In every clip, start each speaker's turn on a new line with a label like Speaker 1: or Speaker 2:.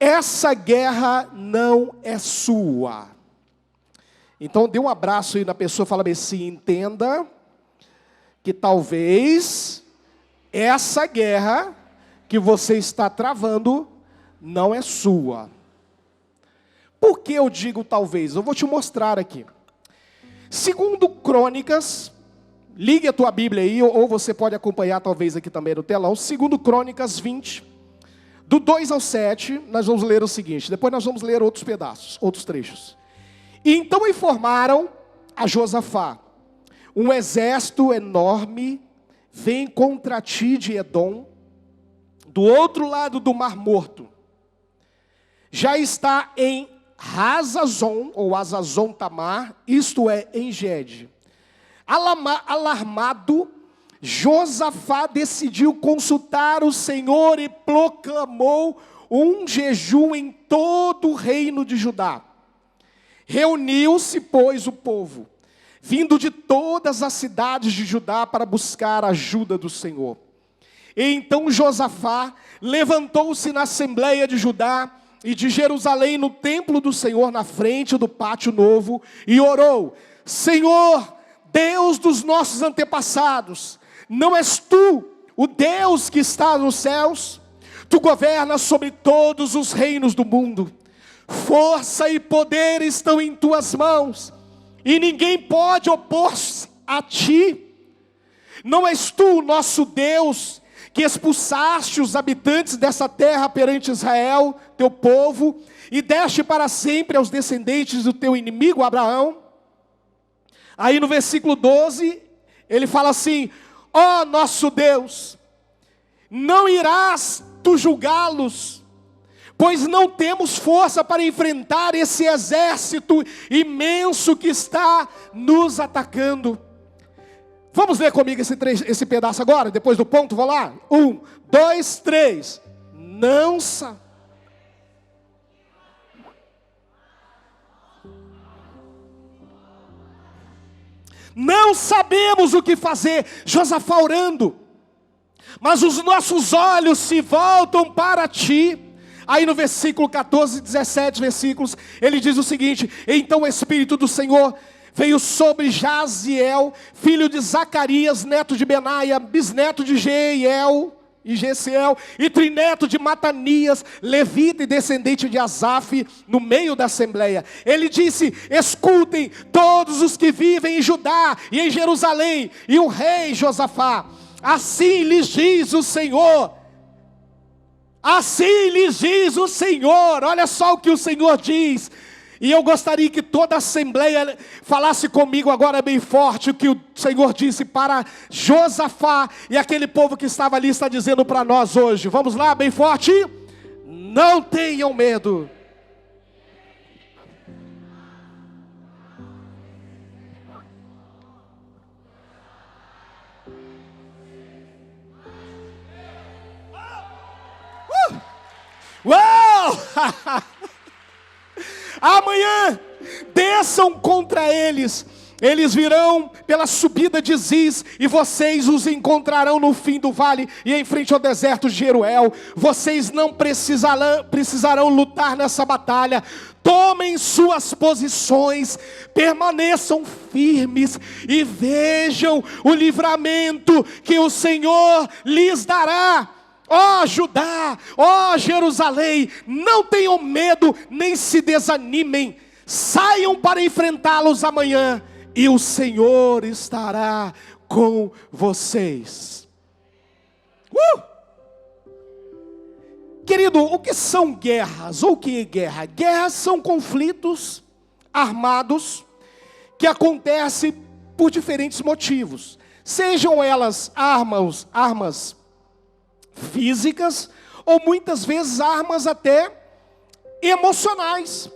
Speaker 1: essa guerra não é sua. Então dê um abraço aí na pessoa e fala bem assim, entenda que talvez essa guerra que você está travando não é sua. Por que eu digo talvez? Eu vou te mostrar aqui. Segundo Crônicas, ligue a tua Bíblia aí, ou você pode acompanhar talvez aqui também no telão. Segundo Crônicas 20, do 2 ao 7, nós vamos ler o seguinte. Depois nós vamos ler outros pedaços, outros trechos. E então informaram a Josafá: um exército enorme vem contra ti de Edom, do outro lado do Mar Morto. Já está em Hazazon, ou Hazazon Tamar, isto é, em Gede. Alarmado, Josafá decidiu consultar o Senhor e proclamou um jejum em todo o reino de Judá. Reuniu-se, pois, o povo, vindo de todas as cidades de Judá para buscar a ajuda do Senhor. E então Josafá levantou-se na assembleia de Judá e de Jerusalém no templo do Senhor, na frente do pátio novo, e orou: Senhor, Deus dos nossos antepassados, não és tu o Deus que está nos céus? Tu governas sobre todos os reinos do mundo. Força e poder estão em tuas mãos, e ninguém pode opor-se a ti. Não és tu o nosso Deus, que expulsaste os habitantes dessa terra perante Israel, teu povo, e deste para sempre aos descendentes do teu inimigo Abraão? Aí no versículo 12, ele fala assim: ó nosso Deus, não irás tu julgá-los, pois não temos força para enfrentar esse exército imenso que está nos atacando. Vamos ler comigo esse pedaço agora, depois do ponto, vou lá. 1, 2, 3. Não sabemos o que fazer. Josafá orando, mas os nossos olhos se voltam para ti. Aí no versículo 14, 17 versículos, ele diz o seguinte: então o Espírito do Senhor veio sobre Jaziel, filho de Zacarias, neto de Benaia, bisneto de Jeiel e Gesiel, e trineto de Matanias, levita e descendente de Asaf, no meio da assembleia. Ele disse: escutem todos os que vivem em Judá e em Jerusalém, e o rei Josafá, assim lhes diz o Senhor. Assim lhes diz o Senhor. Olha só o que o Senhor diz. E eu gostaria que toda a assembleia falasse comigo agora bem forte o que o Senhor disse para Josafá. E aquele povo que estava ali está dizendo para nós hoje. Vamos lá, bem forte. Não tenham medo. Uau! Amanhã desçam contra eles. Eles virão pela subida de Ziz, e vocês os encontrarão no fim do vale e em frente ao deserto de Jeruel. Vocês não precisarão lutar nessa batalha. Tomem suas posições, permaneçam firmes e vejam o livramento que o Senhor lhes dará. Ó Judá, ó Jerusalém, não tenham medo, nem se desanimem. Saiam para enfrentá-los amanhã, e o Senhor estará com vocês. Querido, o que são guerras? Ou o que é guerra? Guerras são conflitos armados que acontecem por diferentes motivos. Sejam elas armas físicas, ou muitas vezes armas até emocionais.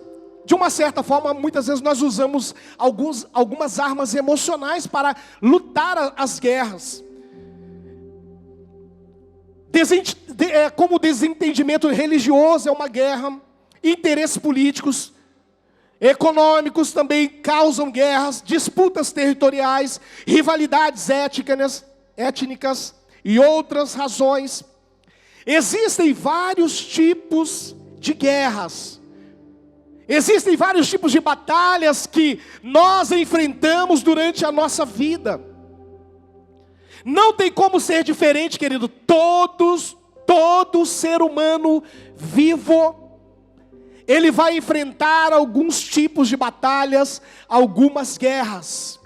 Speaker 1: De uma certa forma, muitas vezes nós usamos algumas armas emocionais para lutar as guerras. Como desentendimento religioso é uma guerra, interesses políticos, econômicos também causam guerras, disputas territoriais, rivalidades étnicas e outras razões. Existem vários tipos de guerras. Existem vários tipos de batalhas que nós enfrentamos durante a nossa vida. Não tem como ser diferente, querido. Todo ser humano vivo, ele vai enfrentar alguns tipos de batalhas, algumas guerras.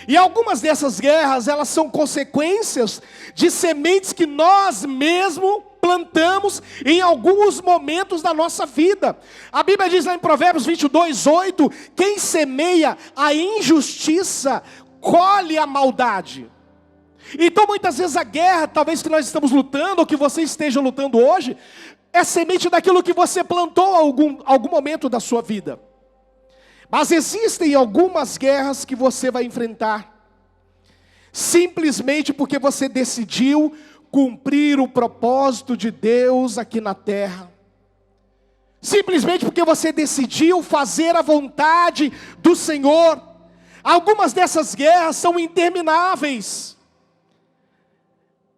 Speaker 1: E algumas dessas guerras, elas são consequências de sementes que nós mesmos plantamos em alguns momentos da nossa vida. A Bíblia diz lá em Provérbios 22:8, quem semeia a injustiça, colhe a maldade. Então muitas vezes a guerra, talvez que nós estamos lutando, ou que você esteja lutando hoje, é semente daquilo que você plantou em algum momento da sua vida. Mas existem algumas guerras que você vai enfrentar, simplesmente porque você decidiu cumprir o propósito de Deus aqui na terra. Simplesmente porque você decidiu fazer a vontade do Senhor. Algumas dessas guerras são intermináveis.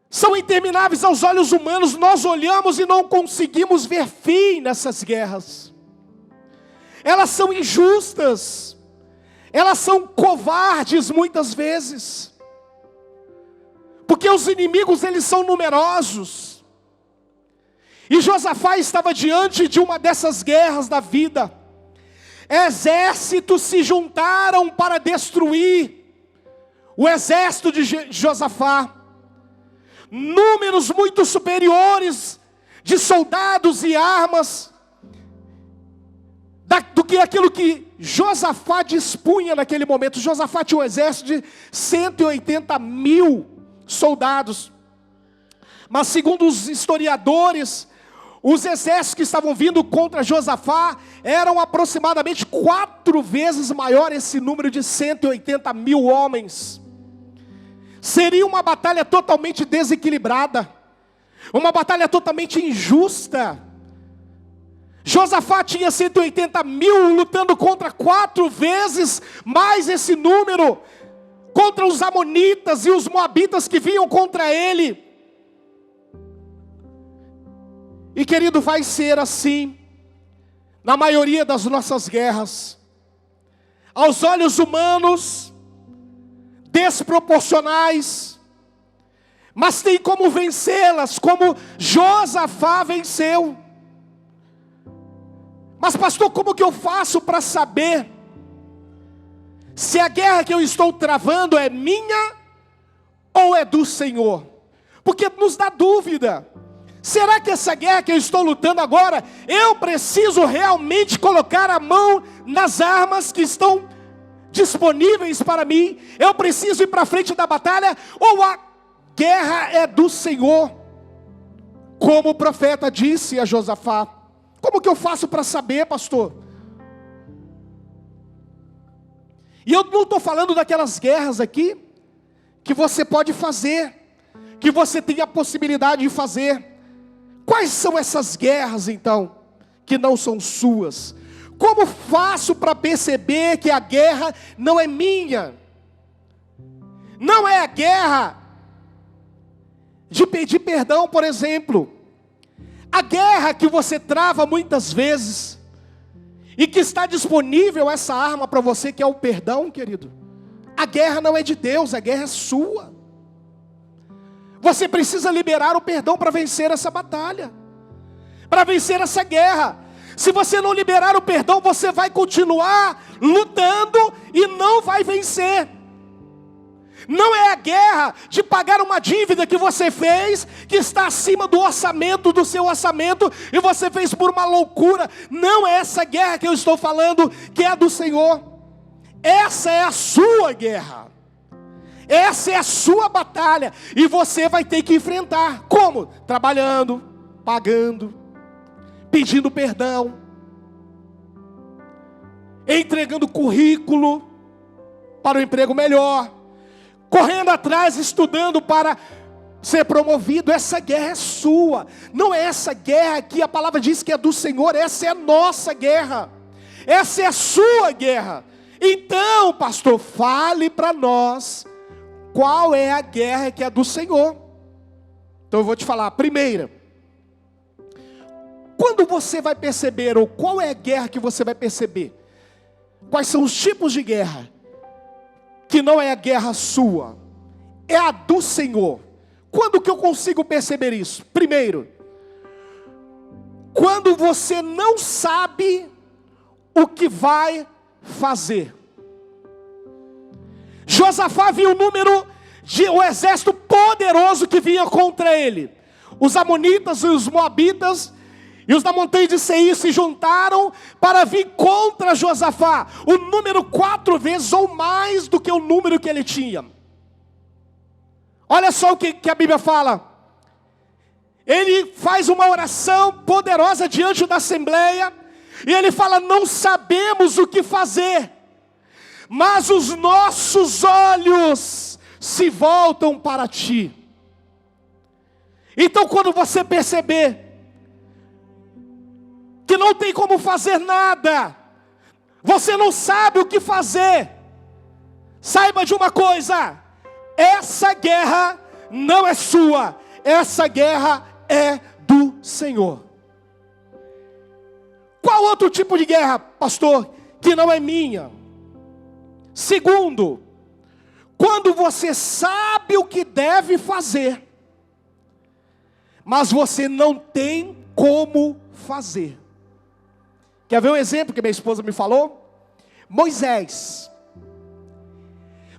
Speaker 1: São intermináveis aos olhos humanos. Nós olhamos e não conseguimos ver fim nessas guerras. Elas são injustas. Elas são covardes muitas vezes. Porque os inimigos, eles são numerosos. E Josafá estava diante de uma dessas guerras da vida. Exércitos se juntaram para destruir o exército de Josafá. Números muito superiores de soldados e armas do que aquilo que Josafá dispunha naquele momento. Josafá tinha um exército de 180 mil soldados. Mas segundo os historiadores, os exércitos que estavam vindo contra Josafá eram aproximadamente 4 vezes maior esse número de 180 mil homens. Seria uma batalha totalmente desequilibrada, uma batalha totalmente injusta. Josafá tinha 180 mil lutando contra 4 vezes mais esse número, contra os amonitas e os moabitas que vinham contra ele. E querido, vai ser assim na maioria das nossas guerras. Aos olhos humanos, desproporcionais, mas tem como vencê-las, como Josafá venceu. Mas pastor, como que eu faço para saber se a guerra que eu estou travando é minha ou é do Senhor? Porque nos dá dúvida. Será que essa guerra que eu estou lutando agora, eu preciso realmente colocar a mão nas armas que estão disponíveis para mim? Eu preciso ir para frente da batalha? Ou a guerra é do Senhor? Como o profeta disse a Josafá. Como que eu faço para saber, pastor? E eu não estou falando daquelas guerras aqui que você pode fazer, que você tem a possibilidade de fazer. Quais são essas guerras então, que não são suas? Como faço para perceber que a guerra não é minha? Não é a guerra de pedir perdão, por exemplo. A guerra que você trava muitas vezes, e que está disponível essa arma para você, que é o perdão, querido. A guerra não é de Deus, a guerra é sua. Você precisa liberar o perdão para vencer essa batalha, para vencer essa guerra. Se você não liberar o perdão, você vai continuar lutando e não vai vencer. Não é a guerra de pagar uma dívida que você fez, que está acima do orçamento, do seu orçamento, e você fez por uma loucura. Não é essa guerra que eu estou falando, que é a do Senhor. Essa é a sua guerra. Essa é a sua batalha. E você vai ter que enfrentar. Como? Trabalhando, pagando, pedindo perdão, entregando currículo para um emprego melhor, correndo atrás, estudando para ser promovido. Essa guerra é sua. Não é essa guerra que a palavra diz que é do Senhor. Essa é a nossa guerra. Essa é a sua guerra. Então, pastor, fale para nós qual é a guerra que é do Senhor. Então eu vou te falar. A primeira, quando você vai perceber, ou qual é a guerra que você vai perceber? Quais são os tipos de guerra? Que não é a guerra sua, é a do Senhor. Quando que eu consigo perceber isso? Primeiro, quando você não sabe o que vai fazer. Josafá viu o número de um exército poderoso que vinha contra ele. Os amonitas e os moabitas e os da montanha de Seir se juntaram para vir contra Josafá. O número 4 vezes ou mais do que o número que ele tinha. Olha só o que a Bíblia fala. Ele faz uma oração poderosa diante da assembleia. E ele fala: não sabemos o que fazer, mas os nossos olhos se voltam para ti. Então, quando você perceber que não tem como fazer nada, você não sabe o que fazer, saiba de uma coisa: essa guerra não é sua, essa guerra é do Senhor. Qual outro tipo de guerra, pastor, que não é minha? Segundo, quando você sabe o que deve fazer, mas você não tem como fazer. Quer ver um exemplo que minha esposa me falou? Moisés.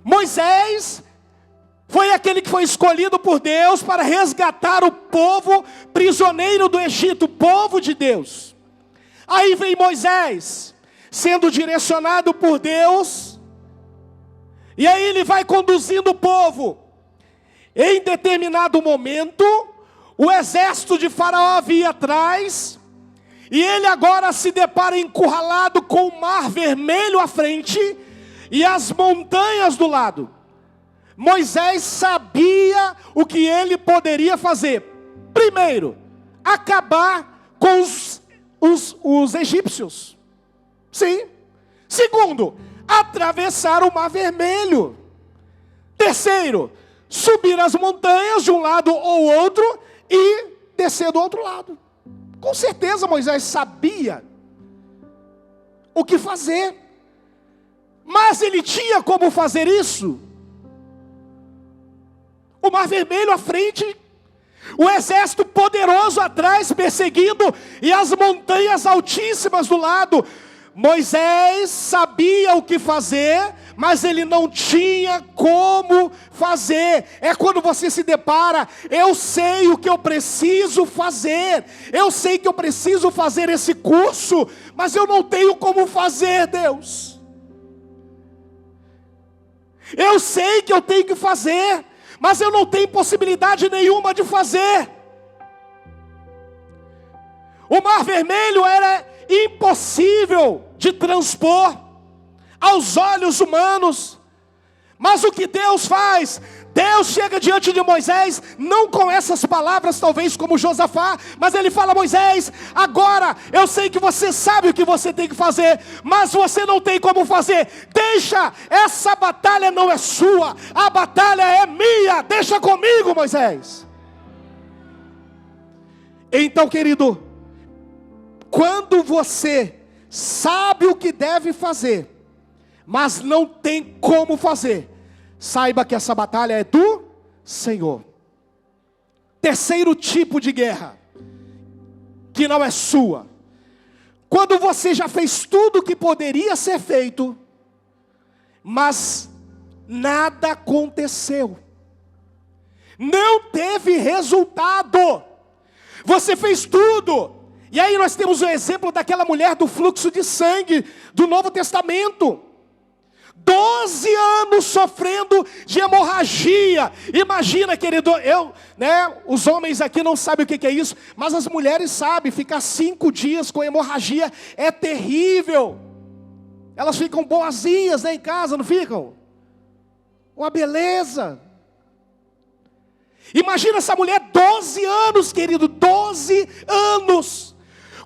Speaker 1: Moisés foi aquele que foi escolhido por Deus para resgatar o povo prisioneiro do Egito, o povo de Deus. Aí vem Moisés, sendo direcionado por Deus, e aí ele vai conduzindo o povo. Em determinado momento, o exército de Faraó vinha atrás, e ele agora se depara encurralado com o mar vermelho à frente, e as montanhas do lado. Moisés sabia o que ele poderia fazer. Primeiro, acabar com os egípcios. Sim. Segundo, atravessar o mar vermelho. Terceiro, subir as montanhas de um lado ou outro e descer do outro lado. Com certeza Moisés sabia o que fazer. Mas ele tinha como fazer isso? O mar vermelho à frente, o exército poderoso atrás perseguindo, e as montanhas altíssimas do lado. Moisés sabia o que fazer, mas ele não tinha como fazer. É quando você se depara: eu sei o que eu preciso fazer, eu sei que eu preciso fazer esse curso, mas eu não tenho como fazer, Deus. Eu sei que eu tenho que fazer, mas eu não tenho possibilidade nenhuma de fazer. O mar vermelho era impossível de transpor aos olhos humanos. Mas o que Deus faz? Deus chega diante de Moisés, não com essas palavras talvez como Josafá, mas ele fala: Moisés, agora eu sei que você sabe o que você tem que fazer, mas você não tem como fazer. Deixa, essa batalha não é sua, a batalha é minha, deixa comigo, Moisés. Então, querido, quando você sabe o que deve fazer, mas não tem como fazer, saiba que essa batalha é do Senhor. Terceiro tipo de guerra, que não é sua. Quando você já fez tudo o que poderia ser feito, mas nada aconteceu. Não teve resultado. Você fez tudo. E aí nós temos o exemplo daquela mulher do fluxo de sangue do Novo Testamento. 12 anos sofrendo de hemorragia. Imagina, querido, os homens aqui não sabem o que é isso, mas as mulheres sabem. Ficar 5 dias com hemorragia é terrível. Elas ficam boazinhas, em casa, não ficam? Uma beleza. Imagina essa mulher, 12 anos, querido, 12 anos.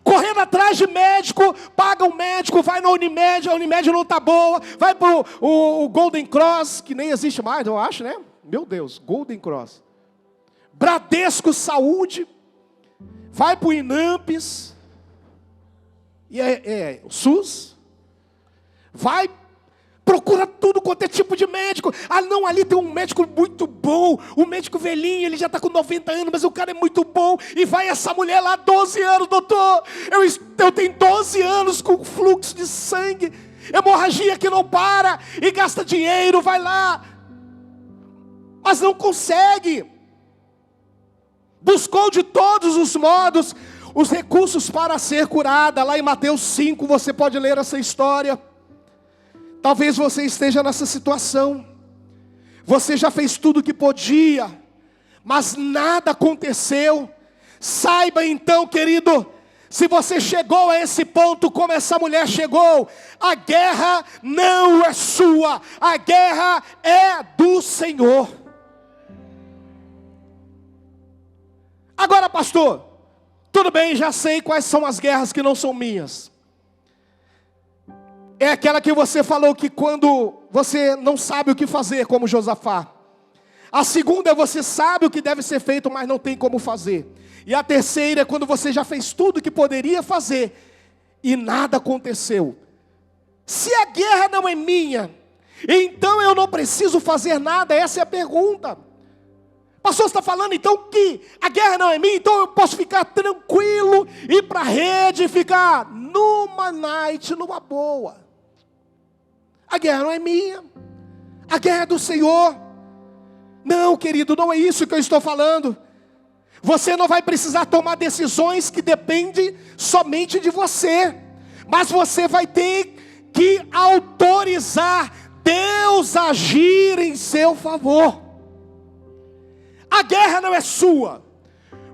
Speaker 1: Correndo atrás de médico, paga um médico, vai na Unimed, a Unimed não está boa, vai para o Golden Cross, que nem existe mais, eu acho, né? Meu Deus, Golden Cross. Bradesco Saúde, vai para o Inampes, E o SUS. Vai, procura tudo quanto é tipo de médico. Ah, não, ali tem um médico muito bom. Um médico velhinho, ele já está com 90 anos, mas o cara é muito bom. E vai essa mulher lá, 12 anos, doutor. Eu tenho 12 anos com fluxo de sangue, hemorragia que não para, e gasta dinheiro, vai lá. Mas não consegue. Buscou de todos os modos os recursos para ser curada. Lá em Mateus 5, você pode ler essa história. Talvez você esteja nessa situação. Você já fez tudo o que podia, mas nada aconteceu. Saiba então, querido, se você chegou a esse ponto como essa mulher chegou, a guerra não é sua, a guerra é do Senhor. Agora, pastor, tudo bem, já sei quais são as guerras que não são minhas. É aquela que você falou que quando você não sabe o que fazer, como Josafá. A segunda é você sabe o que deve ser feito, mas não tem como fazer. E a terceira é quando você já fez tudo o que poderia fazer e nada aconteceu. Se a guerra não é minha, então eu não preciso fazer nada. Essa é a pergunta. Pastor, você está falando então que a guerra não é minha, então eu posso ficar tranquilo, ir para a rede e ficar numa night, numa boa. A guerra não é minha, a guerra é do Senhor. Não, querido, não é isso que eu estou falando. Você não vai precisar tomar decisões que dependem somente de você, mas você vai ter que autorizar Deus a agir em seu favor. A guerra não é sua.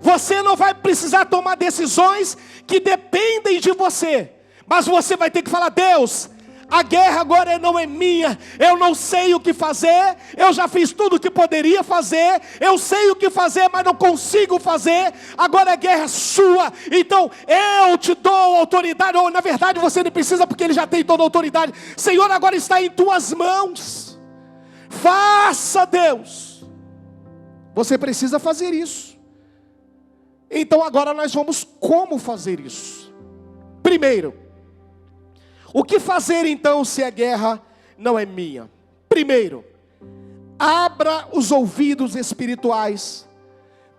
Speaker 1: Você não vai precisar tomar decisões que dependem de você, mas você vai ter que falar: Deus, a guerra agora não é minha, eu não sei o que fazer, eu já fiz tudo o que poderia fazer, eu sei o que fazer, mas não consigo fazer, agora a guerra é sua, então eu te dou autoridade. Ou na verdade você não precisa, porque Ele já tem toda a autoridade. Senhor, agora está em tuas mãos, faça, Deus. Você precisa fazer isso. Então agora nós vamos como fazer isso. Primeiro, o que fazer então se a guerra não é minha? Primeiro, abra os ouvidos espirituais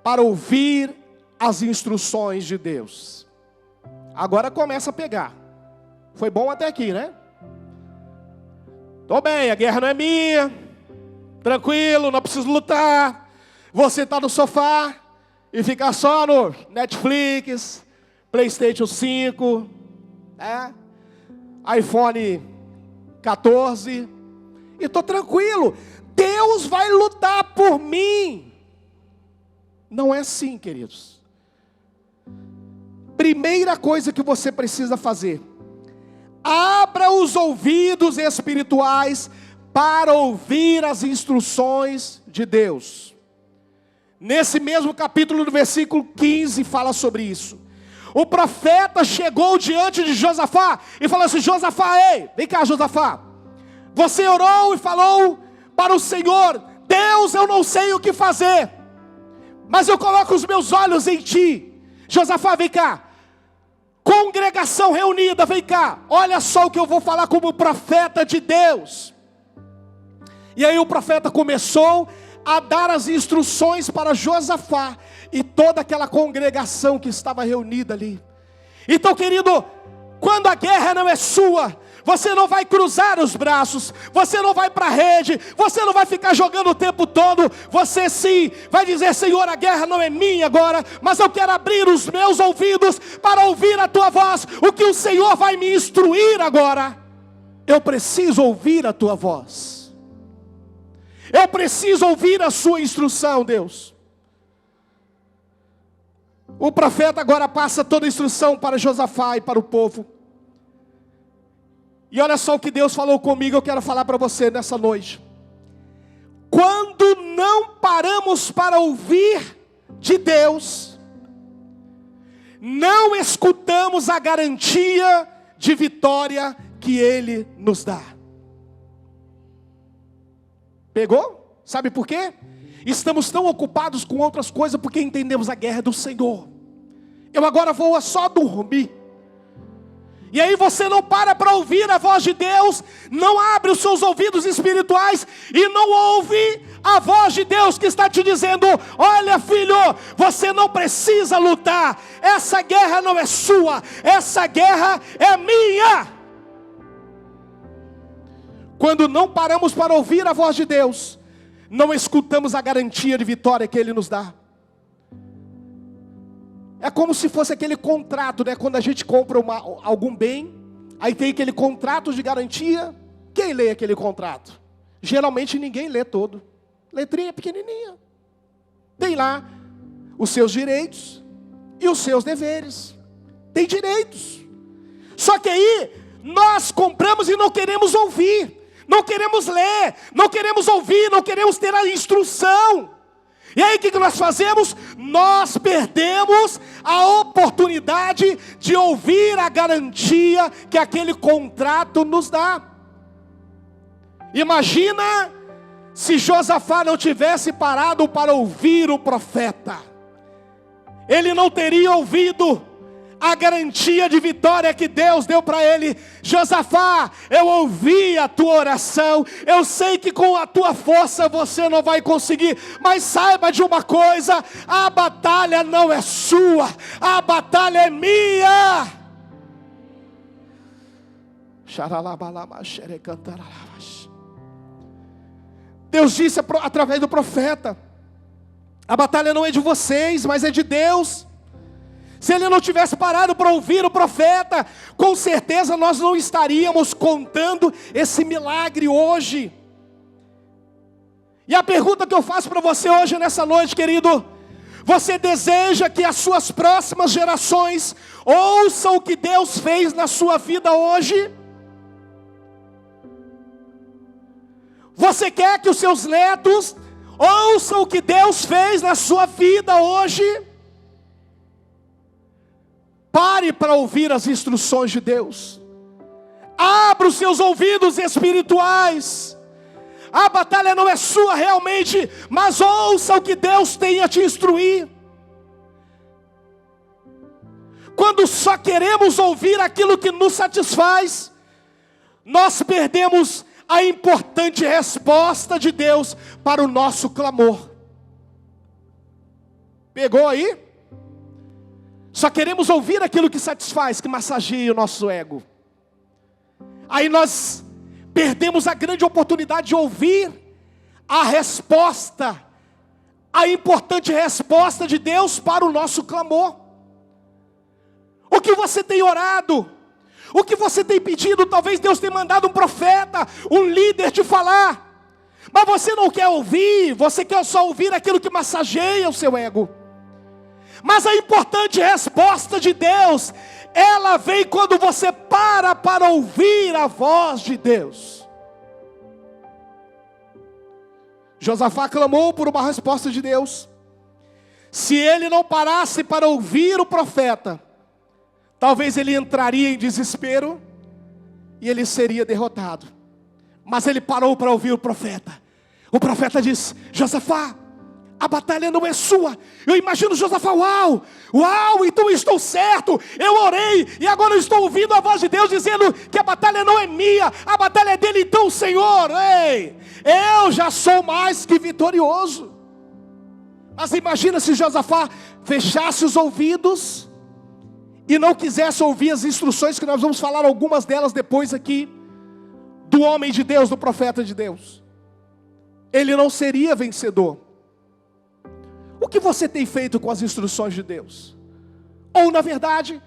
Speaker 1: para ouvir as instruções de Deus. Agora começa a pegar. Foi bom até aqui, né? Tô bem, a guerra não é minha. Tranquilo, não preciso lutar. Você está no sofá e fica só no Netflix, PlayStation 5, iPhone 14, e estou tranquilo. Deus vai lutar por mim. Não é assim, queridos. Primeira coisa que você precisa fazer: abra os ouvidos espirituais para ouvir as instruções de Deus. Nesse mesmo capítulo, no versículo 15, fala sobre isso. O profeta chegou diante de Josafá e falou assim: Josafá, ei, vem cá, Josafá. Você orou e falou para o Senhor: Deus, eu não sei o que fazer, mas eu coloco os meus olhos em ti. Josafá, vem cá. Congregação reunida, vem cá. Olha só o que eu vou falar como profeta de Deus. E aí o profeta começou a dar as instruções para Josafá e toda aquela congregação que estava reunida ali. Então, querido, quando a guerra não é sua, você não vai cruzar os braços, você não vai para a rede, você não vai ficar jogando o tempo todo. Você sim vai dizer: Senhor, a guerra não é minha agora, mas eu quero abrir os meus ouvidos para ouvir a tua voz. O que o Senhor vai me instruir agora, eu preciso ouvir a tua voz. Eu preciso ouvir a sua instrução, Deus. O profeta agora passa toda a instrução para Josafá e para o povo. E olha só o que Deus falou comigo, eu quero falar para você nessa noite. Quando não paramos para ouvir de Deus, não escutamos a garantia de vitória que Ele nos dá. Pegou? Sabe por quê? Estamos tão ocupados com outras coisas porque entendemos a guerra do Senhor. Eu agora vou só dormir. E aí você não para ouvir a voz de Deus, não abre os seus ouvidos espirituais e não ouve a voz de Deus que está te dizendo: olha, filho, você não precisa lutar, essa guerra não é sua, essa guerra é minha. Quando não paramos para ouvir a voz de Deus, não escutamos a garantia de vitória que Ele nos dá. É como se fosse aquele contrato, né? Quando a gente compra algum bem, aí tem aquele contrato de garantia. Quem lê aquele contrato? Geralmente ninguém lê todo. Letrinha pequenininha. Tem lá os seus direitos e os seus deveres. Tem direitos. Só que aí nós compramos e não queremos ouvir, não queremos ler, não queremos ouvir, não queremos ter a instrução. E aí o que nós fazemos? Nós perdemos a oportunidade de ouvir a garantia que aquele contrato nos dá. Imagina se Josafá não tivesse parado para ouvir o profeta. Ele não teria ouvido a garantia de vitória que Deus deu para ele. Josafá, eu ouvi a tua oração, eu sei que com a tua força você não vai conseguir, mas saiba de uma coisa: a batalha não é sua, a batalha é minha. Deus disse através do profeta: a batalha não é de vocês, mas é de Deus. Se ele não tivesse parado para ouvir o profeta, com certeza nós não estaríamos contando esse milagre hoje. E a pergunta que eu faço para você hoje, nessa noite, querido: você deseja que as suas próximas gerações ouçam o que Deus fez na sua vida hoje? Você quer que os seus netos ouçam o que Deus fez na sua vida hoje? Pare para ouvir as instruções de Deus. Abra os seus ouvidos espirituais. A batalha não é sua realmente, mas ouça o que Deus tem a te instruir. Quando só queremos ouvir aquilo que nos satisfaz, nós perdemos a importante resposta de Deus para o nosso clamor. Pegou aí? Só queremos ouvir aquilo que satisfaz, que massageia o nosso ego. Aí nós perdemos a grande oportunidade de ouvir a resposta, a importante resposta de Deus para o nosso clamor. O que você tem orado? O que você tem pedido? Talvez Deus tenha mandado um profeta, um líder te falar, mas você não quer ouvir, você quer só ouvir aquilo que massageia o seu ego. Mas a importante resposta de Deus, ela vem quando você para ouvir a voz de Deus. Josafá clamou por uma resposta de Deus. Se ele não parasse para ouvir o profeta, talvez ele entraria em desespero e ele seria derrotado. Mas ele parou para ouvir o profeta. O profeta disse: Josafá, a batalha não é sua. Eu imagino Josafá: uau, então eu estou certo. Eu orei e agora eu estou ouvindo a voz de Deus dizendo que a batalha não é minha, a batalha é dele. Então, Senhor, eu já sou mais que vitorioso. Mas imagina se Josafá fechasse os ouvidos e não quisesse ouvir as instruções, que nós vamos falar algumas delas depois aqui, do homem de Deus, do profeta de Deus. Ele não seria vencedor. O que você tem feito com as instruções de Deus? Ou, na verdade,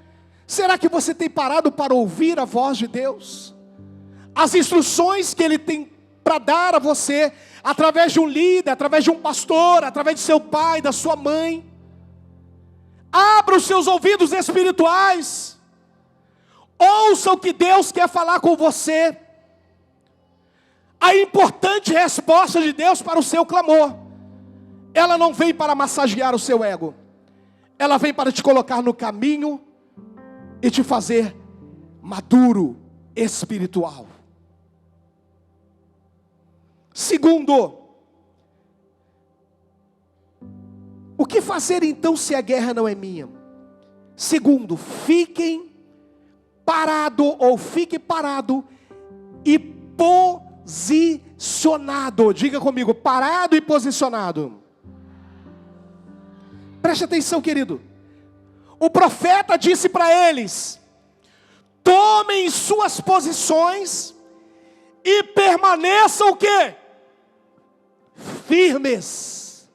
Speaker 1: será que você tem parado para ouvir a voz de Deus? As instruções que Ele tem para dar a você, através de um líder, através de um pastor, através de seu pai, da sua mãe. Abra os seus ouvidos espirituais. Ouça o que Deus quer falar com você. A importante resposta de Deus para o seu clamor, ela não vem para massagear o seu ego. Ela vem para te colocar no caminho e te fazer maduro espiritual. Segundo, o que fazer então se a guerra não é minha? Segundo, fiquem parado ou fique parado e posicionado. Diga comigo, parado e posicionado. Preste atenção, querido. O profeta disse para eles: tomem suas posições e permaneçam o quê? Firmes.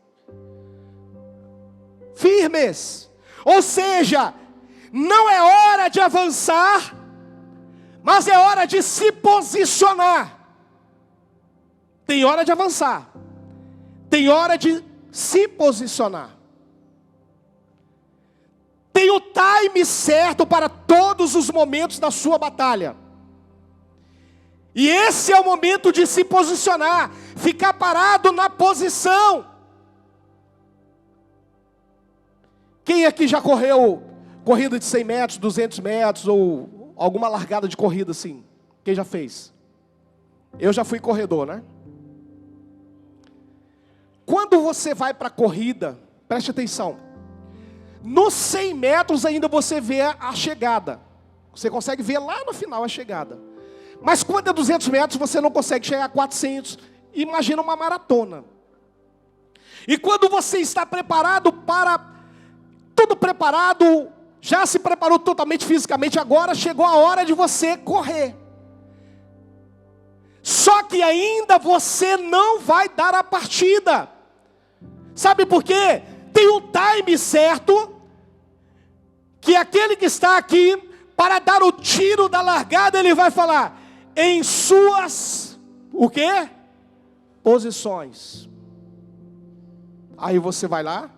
Speaker 1: Firmes. Ou seja, não é hora de avançar, mas é hora de se posicionar. Tem hora de avançar, tem hora de se posicionar. Tem o time certo para todos os momentos da sua batalha. E esse é o momento de se posicionar, ficar parado na posição. Quem aqui já correu corrida de 100 metros, 200 metros, ou alguma largada de corrida assim? Quem já fez? Eu já fui corredor, né? Quando você vai para a corrida, preste atenção, nos 100 metros ainda você vê a chegada. Você consegue ver lá no final a chegada. Mas quando é 200 metros, você não consegue chegar a 400. Imagina uma maratona. E quando você está preparado para... tudo preparado, já se preparou totalmente fisicamente, agora chegou a hora de você correr. Só que ainda você não vai dar a partida. Sabe por quê? Tem um time certo, que aquele que está aqui, para dar o tiro da largada, ele vai falar, em suas, o quê? Posições. Aí você vai lá,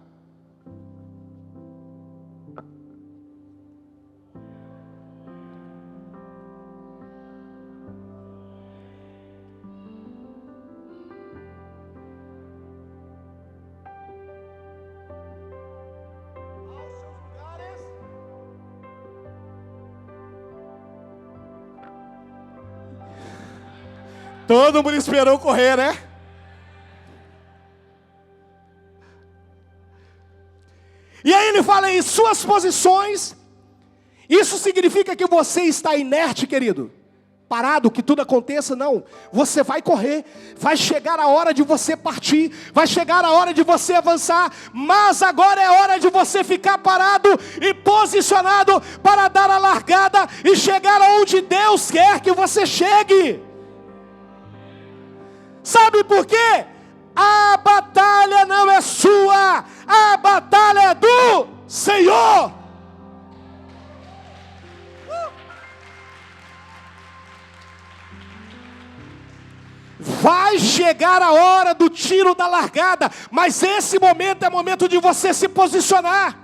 Speaker 1: todo mundo esperou correr, né? E aí ele fala em suas posições. Isso significa que você está inerte, querido, parado, que tudo aconteça? Não, você vai correr. Vai chegar a hora de você partir, vai chegar a hora de você avançar. Mas agora é hora de você ficar parado e posicionado para dar a largada e chegar aonde Deus quer que você chegue. Sabe por quê? A batalha não é sua, a batalha é do Senhor. Vai chegar a hora do tiro da largada, mas esse momento é momento de você se posicionar.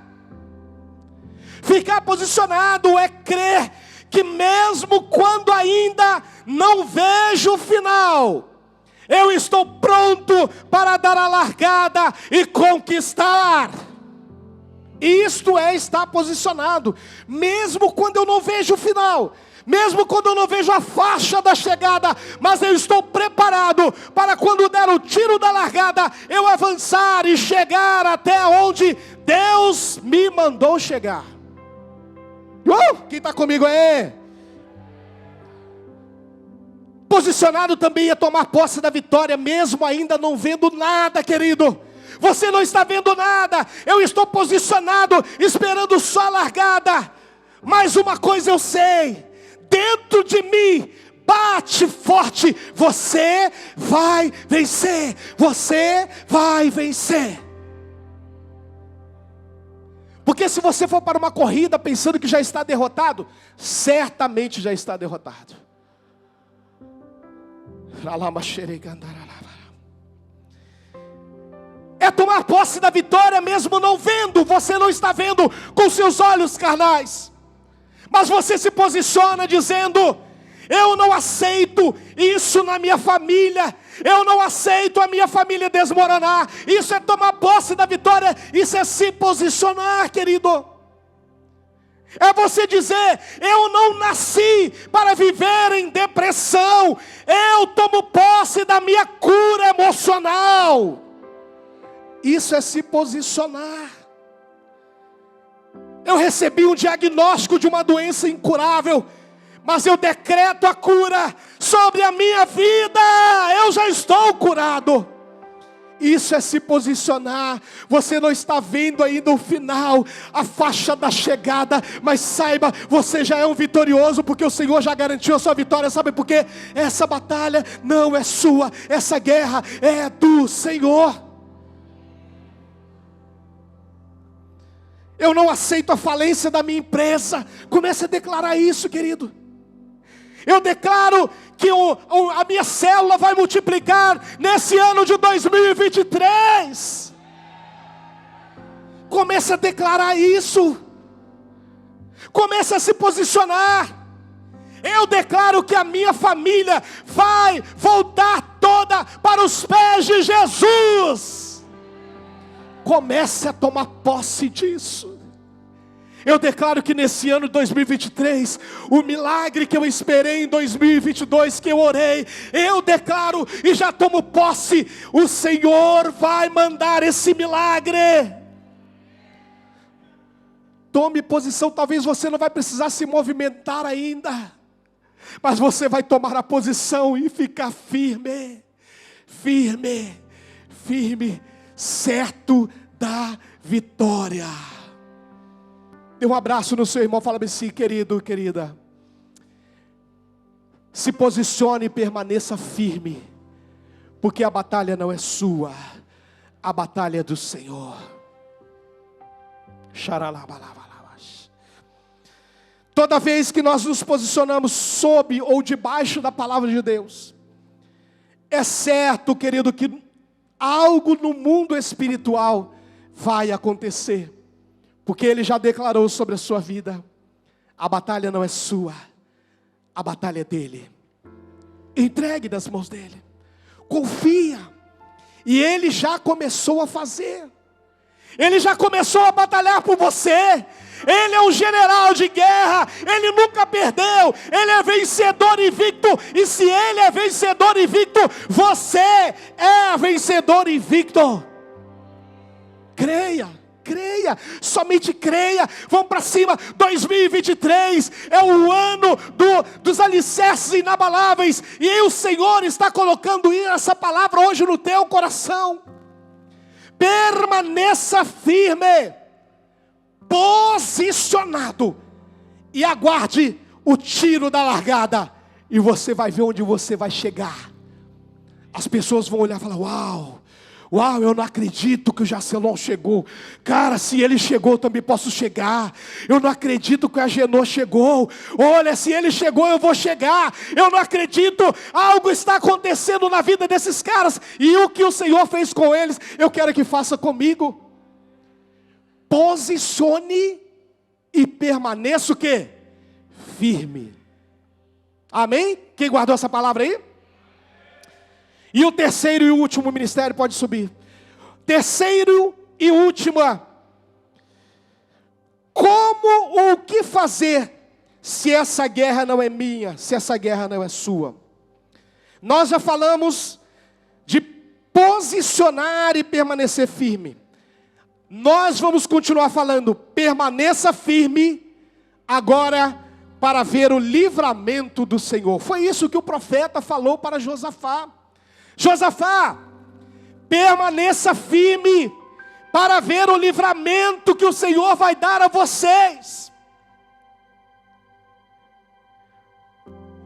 Speaker 1: Ficar posicionado é crer que mesmo quando ainda não vejo o final, eu estou pronto para dar a largada e conquistar. Isto é estar posicionado, mesmo quando eu não vejo o final, mesmo quando eu não vejo a faixa da chegada, mas eu estou preparado para quando der o tiro da largada, eu avançar e chegar até onde Deus me mandou chegar. Quem está comigo aí? Posicionado também é tomar posse da vitória, mesmo ainda não vendo nada, querido. Você não está vendo nada, eu estou posicionado, esperando só a largada. Mas uma coisa eu sei, dentro de mim, bate forte, você vai vencer, você vai vencer. Porque se você for para uma corrida pensando que já está derrotado, certamente já está derrotado. É tomar posse da vitória mesmo não vendo. Você não está vendo com seus olhos carnais, mas você se posiciona dizendo: eu não aceito isso na minha família, eu não aceito a minha família desmoronar. Isso é tomar posse da vitória, isso é se posicionar, querido. É você dizer: eu não nasci para viver em depressão, eu tomo posse da minha cura emocional. Isso é se posicionar. Eu recebi um diagnóstico de uma doença incurável, mas eu decreto a cura sobre a minha vida. Eu já estou curado. Isso é se posicionar. Você não está vendo ainda o final, a faixa da chegada, mas saiba, você já é um vitorioso, porque o Senhor já garantiu a sua vitória. Sabe por quê? Essa batalha não é sua, essa guerra é do Senhor. Eu não aceito a falência da minha empresa. Comece a declarar isso, querido. Eu declaro que a minha célula vai multiplicar nesse ano de 2023. Comece a declarar isso. Comece a se posicionar. Eu declaro que a minha família vai voltar toda para os pés de Jesus. Comece a tomar posse disso. Eu declaro que nesse ano de 2023, o milagre que eu esperei em 2022, que eu orei, eu declaro e já tomo posse, o Senhor vai mandar esse milagre. Tome posição. Talvez você não vai precisar se movimentar ainda, mas você vai tomar a posição e ficar firme, firme, firme, certo da vitória. Dê um abraço no seu irmão, fala assim: querido, querida, se posicione e permaneça firme, porque a batalha não é sua, a batalha é do Senhor. Toda vez que nós nos posicionamos sob ou debaixo da palavra de Deus, é certo, querido, que algo no mundo espiritual vai acontecer. Porque Ele já declarou sobre a sua vida: a batalha não é sua, a batalha é dEle. Entregue nas mãos dEle, confia. E Ele já começou a fazer. Ele já começou a batalhar por você. Ele é um general de guerra. Ele nunca perdeu. Ele é vencedor invicto. E se Ele é vencedor invicto, você é vencedor invicto. Creia, creia, somente creia. Vamos para cima. 2023 é o ano dos alicerces inabaláveis. E o Senhor está colocando essa palavra hoje no teu coração. Permaneça firme, posicionado, e aguarde o tiro da largada, e você vai ver onde você vai chegar. As pessoas vão olhar e falar: uau, eu não acredito que o Jacelon chegou. Cara, se ele chegou, eu também posso chegar. Eu não acredito que a Genô chegou. Olha, se ele chegou, eu vou chegar. Eu não acredito, algo está acontecendo na vida desses caras. E o que o Senhor fez com eles, eu quero que faça comigo. Posicione e permaneça o quê? Firme. Amém? Quem guardou essa palavra aí? E o terceiro e último ministério, pode subir. Terceiro e última. Como, o que fazer se essa guerra não é minha, se essa guerra não é sua? Nós já falamos de posicionar e permanecer firme. Nós vamos continuar falando, permaneça firme, agora para ver o livramento do Senhor. Foi isso que o profeta falou para Josafá. Josafá, permaneça firme para ver o livramento que o Senhor vai dar a vocês.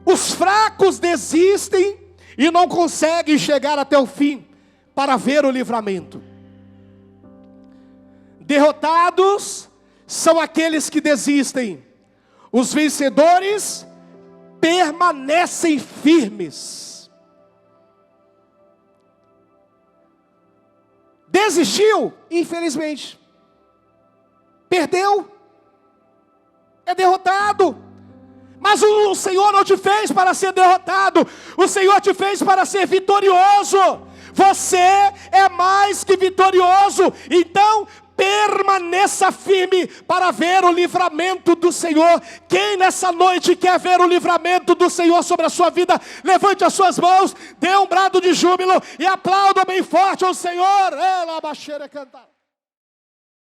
Speaker 1: Os fracos desistem e não conseguem chegar até o fim para ver o livramento. Derrotados são aqueles que desistem. Os vencedores permanecem firmes. Desistiu, infelizmente. Perdeu. É derrotado. Mas o Senhor não te fez para ser derrotado. O Senhor te fez para ser vitorioso. Você é mais que vitorioso. Então, permaneça firme para ver o livramento do Senhor. Quem nessa noite quer ver o livramento do Senhor sobre a sua vida, levante as suas mãos, dê um brado de júbilo e aplauda bem forte ao Senhor. Ela baixeira cantar.